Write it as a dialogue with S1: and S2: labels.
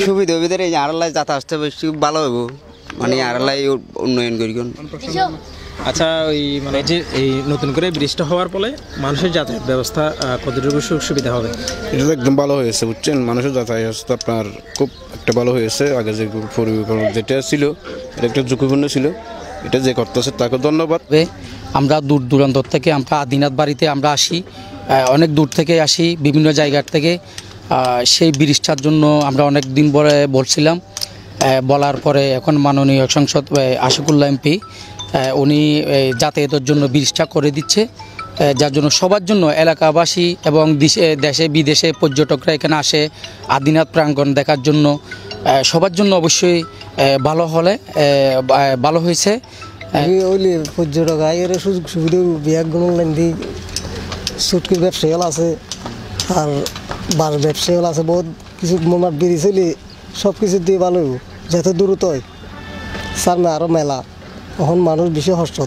S1: সুবিধা ভিতরে আড়ালাই যাতায়াত বেশি ভালো হইব, মানে আড়ালাই উন্নয়ন করি।
S2: আচ্ছা, ওই মানে যে এই নতুন করে ব্রিজটা হওয়ার ফলে মানুষের যাতায়াত ব্যবস্থা কতটুকু সুবিধা হবে?
S3: এটা তো একদম ভালো হয়েছে, বুঝছেন। মানুষের যাতায়াত ব্যবস্থা আপনার খুব একটা ভালো হয়েছে। আগে যে যেটা ছিল এটা একটা ঝুঁকিপূর্ণ ছিল, এটা যে করতেছে তাকে ধন্যবাদ।
S4: আমরা দূর দূরান্ত থেকে আমরা আদিনাথ বাড়িতে আমরা আসি, অনেক দূর থেকে আসি বিভিন্ন জায়গার থেকে। সেই ব্রিজটার জন্য আমরা অনেক দিন পরে বলছিলাম, বলার পরে এখন মাননীয় সংসদ আশিকুল্লাহ এমপি উনি যাতায়াতের জন্য ব্রিজটা করে দিচ্ছে, যার জন্য সবার জন্য এলাকাবাসী এবং দেশে বিদেশে পর্যটকরা এখানে আসে আদিনাথ প্রাঙ্গণ দেখার জন্য। সবার জন্য অবশ্যই ভালো হলে ভালো হয়েছে।
S5: পর্যটক আয়ের সুযোগ সুবিধা বিয়াগুলো দি সুটকির ব্যবসায়ী আছে আর বার ব্যবসায়ী আছে, বহুত কিছু মনার বেরিয়ে চলি সব কিছু দিয়ে ভালো যত দূরত হয় স্যার না আরও মেলা, তখন মানুষ বেশি হস্ত